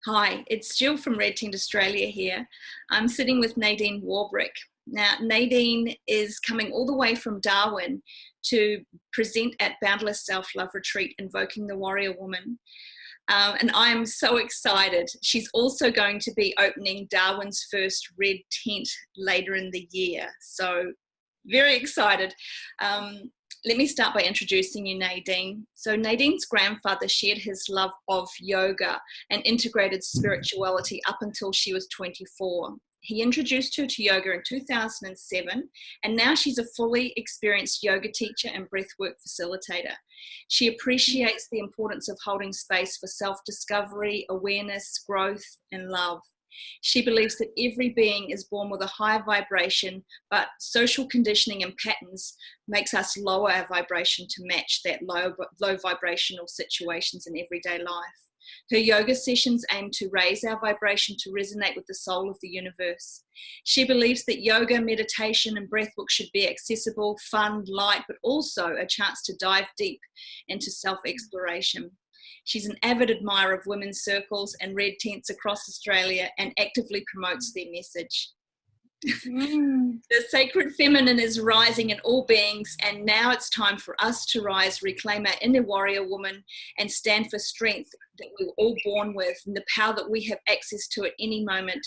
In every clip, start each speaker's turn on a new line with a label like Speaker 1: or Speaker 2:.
Speaker 1: Hi, it's Jill from Red Tent Australia here. I'm sitting with Nadine Warbrick. Now, Nadine is coming all the way from Darwin to present at Boundless Self-Love Retreat, Invoking the Warrior Woman. And I'm so excited. She's also going to be opening Darwin's first Red Tent later in the year. So very excited. Let me start by introducing you, Nadine. So Nadine's grandfather shared his love of yoga and integrated spirituality up until she was 24. He introduced her to yoga in 2007, and now she's a fully experienced yoga teacher and breathwork facilitator. She appreciates the importance of holding space for self-discovery, awareness, growth, and love. She believes that every being is born with a higher vibration, but social conditioning and patterns makes us lower our vibration to match that low vibrational situations in everyday life. Her yoga sessions aim to raise our vibration to resonate with the soul of the universe. She believes that yoga, meditation, and breathwork should be accessible, fun, light, but also a chance to dive deep into self-exploration. She's an avid admirer of women's circles and red tents across Australia and actively promotes their message. The sacred feminine is rising in all beings, and now it's time for us to rise, reclaim our inner warrior woman, and stand for strength that we were all born with and the power that we have access to at any moment.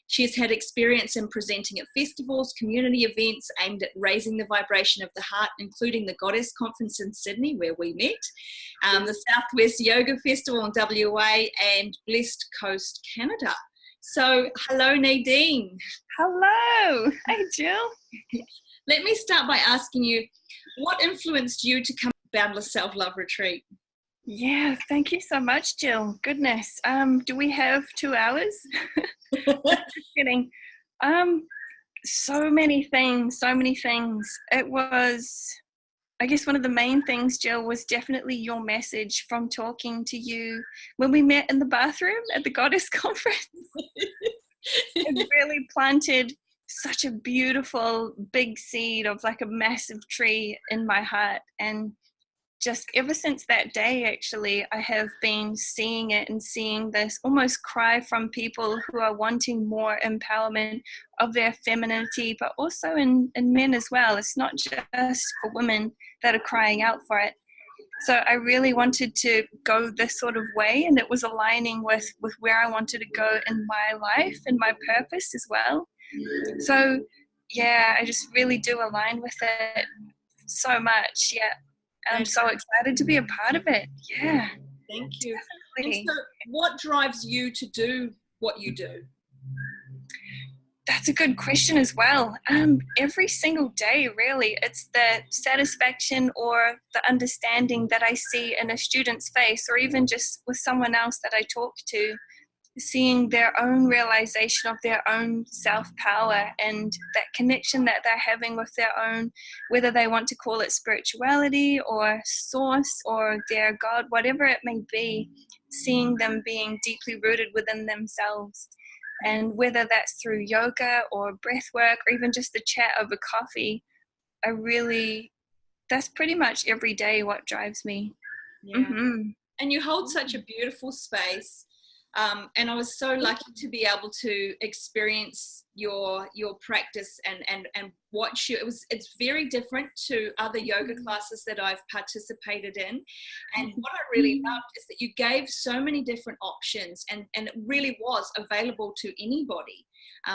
Speaker 1: She has had experience in presenting at festivals, community events aimed at raising the vibration of the heart, including the Goddess Conference in Sydney, where we met, the Southwest Yoga Festival in WA, and Blessed Coast, Canada. So, hello, Nadine.
Speaker 2: Hello. Hey, Jill.
Speaker 1: Let me start by asking you, what influenced you to come to Boundless Self-Love Retreat?
Speaker 2: Yeah, thank you so much, Jill. Goodness. Do we have 2 hours? Just kidding. So many things. It was, I guess one of the main things, Jill, was definitely your message from talking to you when we met in the bathroom at the Goddess Conference. It really planted such a beautiful big seed of like a massive tree in my heart. And just ever since that day, actually, I have been seeing it and seeing this almost cry from people who are wanting more empowerment of their femininity, but also in men as well. It's not just for women that are crying out for it. So I really wanted to go this sort of way, and it was aligning with where I wanted to go in my life and my purpose as well. So yeah, I just really do align with it so much. Yeah. I'm so excited to be a part of it. Yeah.
Speaker 1: Thank you.
Speaker 2: Definitely.
Speaker 1: And so what drives you to do what you do?
Speaker 2: That's a good question as well. Every single day, really, it's the satisfaction or the understanding that I see in a student's face, or even just with someone else that I talk to, seeing their own realization of their own self-power and that connection that they're having with their own, whether they want to call it spirituality or source or their God, whatever it may be, seeing them being deeply rooted within themselves. And whether that's through yoga or breath work or even just a chat over coffee, that's pretty much every day what drives me.
Speaker 1: Yeah. Mm-hmm. And you hold such a beautiful space. And I was so lucky to be able to experience your practice and watch you. It's very different to other yoga classes that I've participated in. And what I really loved is that you gave so many different options, and it really was available to anybody.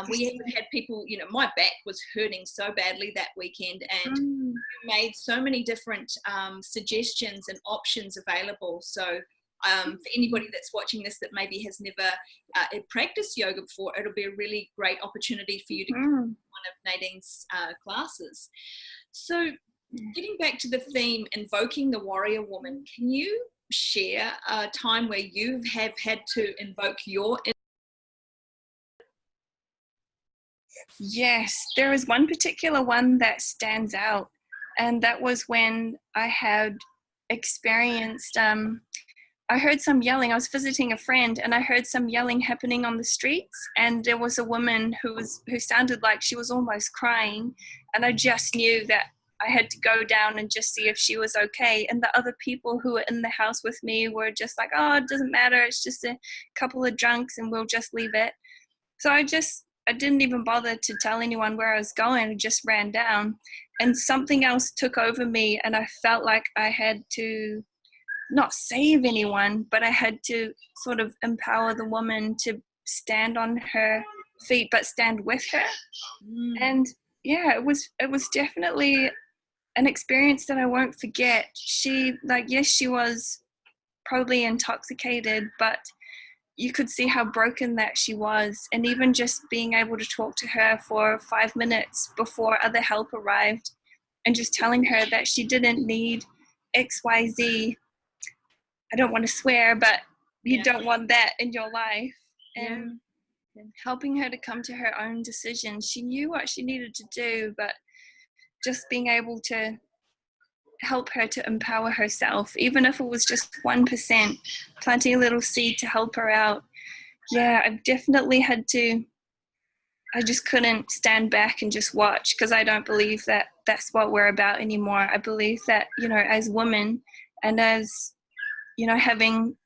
Speaker 1: We even had people, my back was hurting so badly that weekend, and you made so many different suggestions and options available. So for anybody that's watching this that maybe has never practiced yoga before, it'll be a really great opportunity for you to come to one of Nadine's classes. So getting back to the theme, Invoking the Warrior Woman, can you share a time where you have had to invoke your...
Speaker 2: Yes, there is one particular one that stands out, and that was when I had experienced... I heard some yelling. I was visiting a friend and I heard some yelling happening on the streets, and there was a woman who sounded like she was almost crying, and I just knew that I had to go down and just see if she was okay. And the other people who were in the house with me were just like, oh, it doesn't matter. It's just a couple of drunks and we'll just leave it. So I didn't even bother to tell anyone where I was going. I just ran down, and something else took over me, and I felt like I had to not save anyone, but I had to sort of empower the woman to stand on her feet, but stand with her. And yeah, it was definitely an experience that I won't forget. She, like, yes, she was probably intoxicated, but you could see how broken that she was. And even just being able to talk to her for 5 minutes before other help arrived and just telling her that she didn't need XYZ. I don't want to swear, but you don't want that in your life. And helping her to come to her own decisions. She knew what she needed to do, but just being able to help her to empower herself, even if it was just 1%, planting a little seed to help her out. Yeah, I've definitely had to, I just couldn't stand back and just watch, because I don't believe that that's what we're about anymore. I believe that, you know, as women and as, you know, having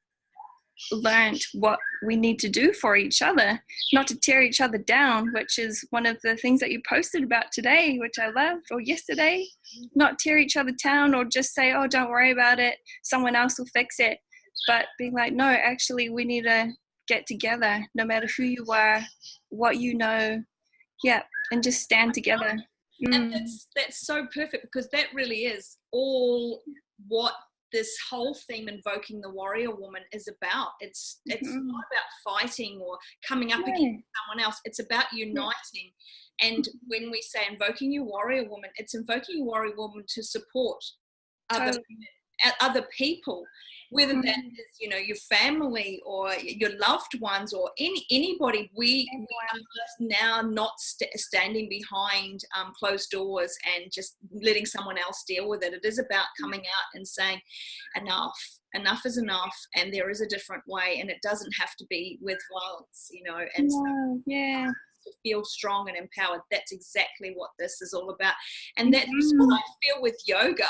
Speaker 2: learned what we need to do for each other, not to tear each other down, which is one of the things that you posted about today, which I loved, or yesterday. Not tear each other down or just say, oh, don't worry about it, someone else will fix it. But being like, no, actually we need to get together, no matter who you are, what you know, and just stand together.
Speaker 1: And that's so perfect, because that really is all what this whole theme, Invoking the Warrior Woman, is about. It's not about fighting or coming up against someone else. It's about uniting. And when we say invoking your warrior woman, it's invoking your warrior woman to support other people, whether that is, you know, your family or your loved ones or anybody. We are now not standing behind closed doors and just letting someone else deal with it. It is about coming out and saying, enough is enough, and there is a different way, and it doesn't have to be with violence, you know. And to feel strong and empowered. That's exactly what this is all about. And that's what I feel with yoga.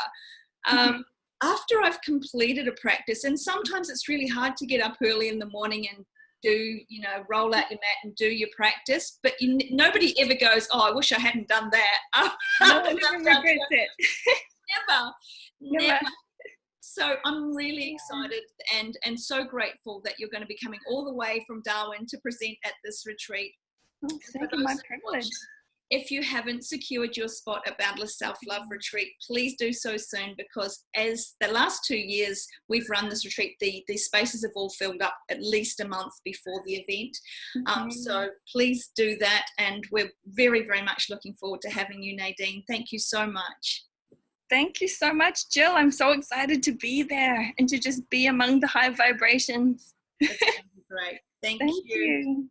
Speaker 1: After I've completed a practice, and sometimes it's really hard to get up early in the morning and do, you know, roll out your mat and do your practice, but nobody ever goes, oh, I wish I hadn't done that.
Speaker 2: No, never regrets it.
Speaker 1: Never. So I'm really excited and so grateful that you're going to be coming all the way from Darwin to present at this retreat.
Speaker 2: Oh, thank you, my privilege.
Speaker 1: If you haven't secured your spot at Boundless Self-Love Retreat, please do so soon, because as the last 2 years we've run this retreat, the spaces have all filled up at least a month before the event. So please do that, and we're very, very much looking forward to having you, Nadine. Thank you so much.
Speaker 2: Thank you so much, Jill. I'm so excited to be there and to just be among the high vibrations.
Speaker 1: That's great. Thank you.